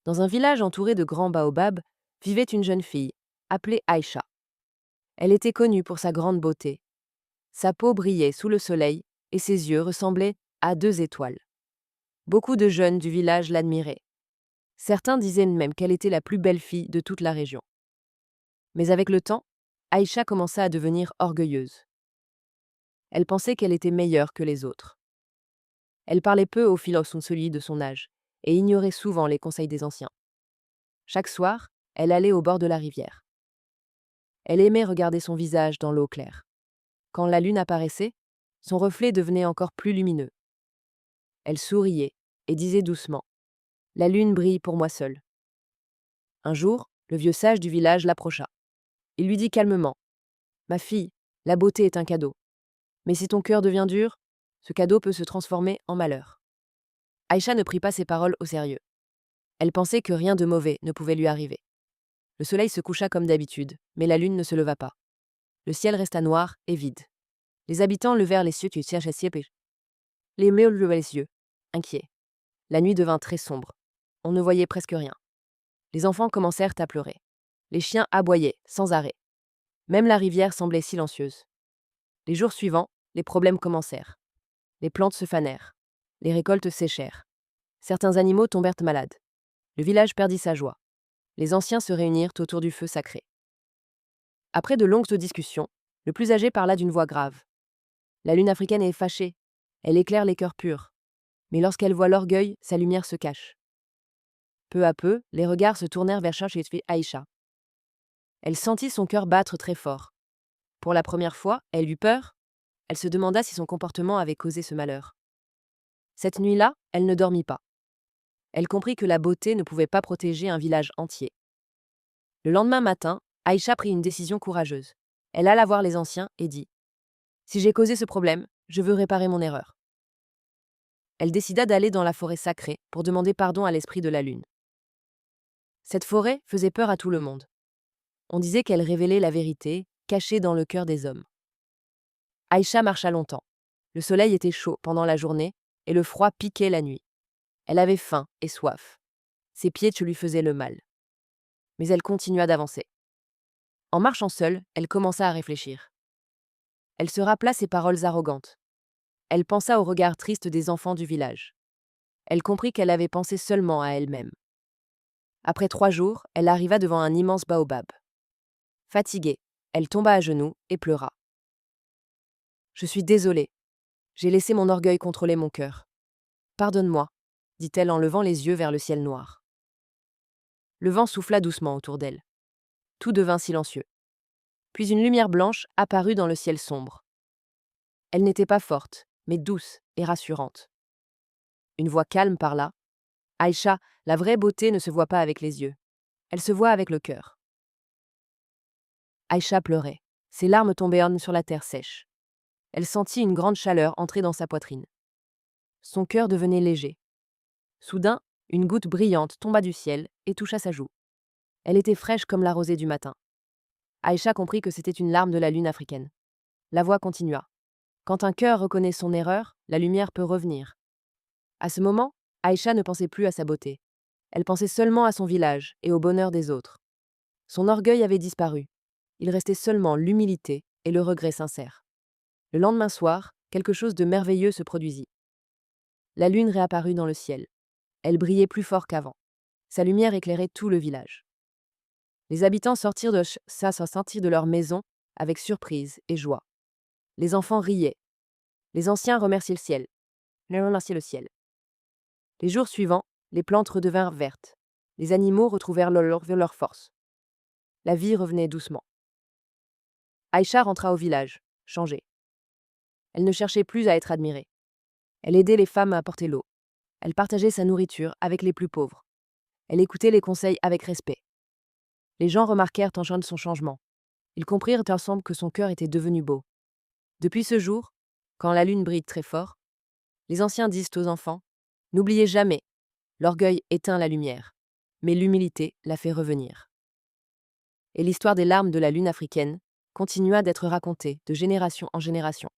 Dans un village entouré de grands baobabs, vivait une jeune fille, appelée Aïcha. Elle était connue pour sa grande beauté. Sa peau brillait sous le soleil et ses yeux ressemblaient à deux étoiles. Beaucoup de jeunes du village l'admiraient. Certains disaient même qu'elle était la plus belle fille de toute la région. Mais avec le temps, Aïcha commença à devenir orgueilleuse. Elle pensait qu'elle était meilleure que les autres. Elle parlait peu aux filles de son âge et ignorait souvent les conseils des anciens. Chaque soir, elle allait au bord de la rivière. Elle aimait regarder son visage dans l'eau claire. Quand la lune apparaissait, son reflet devenait encore plus lumineux. Elle souriait et disait doucement : « La lune brille pour moi seule. » Un jour, le vieux sage du village l'approcha. Il lui dit calmement : « Ma fille, la beauté est un cadeau. Mais si ton cœur devient dur, ce cadeau peut se transformer en malheur. » Aïcha ne prit pas ces paroles au sérieux. Elle pensait que rien de mauvais ne pouvait lui arriver. Le soleil se coucha comme d'habitude, mais la lune ne se leva pas. Le ciel resta noir et vide. Les habitants levèrent les yeux, les mets levaient les yeux, inquiets. La nuit devint très sombre. On ne voyait presque rien. Les enfants commencèrent à pleurer. Les chiens aboyaient, sans arrêt. Même la rivière semblait silencieuse. Les jours suivants, les problèmes commencèrent. Les plantes se fanèrent. Les récoltes séchèrent. Certains animaux tombèrent malades. Le village perdit sa joie. Les anciens se réunirent autour du feu sacré. Après de longues discussions, le plus âgé parla d'une voix grave. La lune africaine est fâchée. Elle éclaire les cœurs purs. Mais lorsqu'elle voit l'orgueil, sa lumière se cache. Peu à peu, les regards se tournèrent vers Aïcha. Elle sentit son cœur battre très fort. Pour la première fois, elle eut peur. Elle se demanda si son comportement avait causé ce malheur. Cette nuit-là, elle ne dormit pas. Elle comprit que la beauté ne pouvait pas protéger un village entier. Le lendemain matin, Aïcha prit une décision courageuse. Elle alla voir les anciens et dit : « Si j'ai causé ce problème, je veux réparer mon erreur. » Elle décida d'aller dans la forêt sacrée pour demander pardon à l'esprit de la lune. Cette forêt faisait peur à tout le monde. On disait qu'elle révélait la vérité, cachée dans le cœur des hommes. Aïcha marcha longtemps. Le soleil était chaud pendant la journée et le froid piquait la nuit. Elle avait faim et soif. Ses pieds lui faisaient le mal. Mais elle continua d'avancer. En marchant seule, elle commença à réfléchir. Elle se rappela ses paroles arrogantes. Elle pensa au regard triste des enfants du village. Elle comprit qu'elle avait pensé seulement à elle-même. Après 3 jours, elle arriva devant un immense baobab. Fatiguée, elle tomba à genoux et pleura. « Je suis désolée. J'ai laissé mon orgueil contrôler mon cœur. Pardonne-moi, » dit-elle en levant les yeux vers le ciel noir. Le vent souffla doucement autour d'elle. Tout devint silencieux. Puis une lumière blanche apparut dans le ciel sombre. Elle n'était pas forte, mais douce et rassurante. Une voix calme parla. « Aïcha, la vraie beauté ne se voit pas avec les yeux. Elle se voit avec le cœur. » Aïcha pleurait. Ses larmes tombaient sur la terre sèche. Elle sentit une grande chaleur entrer dans sa poitrine. Son cœur devenait léger. Soudain, une goutte brillante tomba du ciel et toucha sa joue. Elle était fraîche comme la rosée du matin. Aïcha comprit que c'était une larme de la lune africaine. La voix continua. Quand un cœur reconnaît son erreur, la lumière peut revenir. À ce moment, Aïcha ne pensait plus à sa beauté. Elle pensait seulement à son village et au bonheur des autres. Son orgueil avait disparu. Il restait seulement l'humilité et le regret sincère. Le lendemain soir, quelque chose de merveilleux se produisit. La lune réapparut dans le ciel. Elle brillait plus fort qu'avant. Sa lumière éclairait tout le village. Les habitants sortirent de leur maison avec surprise et joie. Les enfants riaient. Les anciens remerciaient le ciel. Les jours suivants, les plantes redevinrent vertes. Les animaux retrouvèrent leur force. La vie revenait doucement. Aïcha rentra au village, changée. Elle ne cherchait plus à être admirée. Elle aidait les femmes à apporter l'eau. Elle partageait sa nourriture avec les plus pauvres. Elle écoutait les conseils avec respect. Les gens remarquèrent en son changement. Ils comprirent ensemble que son cœur était devenu beau. Depuis ce jour, quand la lune brille très fort, les anciens disent aux enfants : « N'oubliez jamais, l'orgueil éteint la lumière, mais l'humilité la fait revenir. » Et l'histoire des larmes de la lune africaine continua d'être racontée de génération en génération.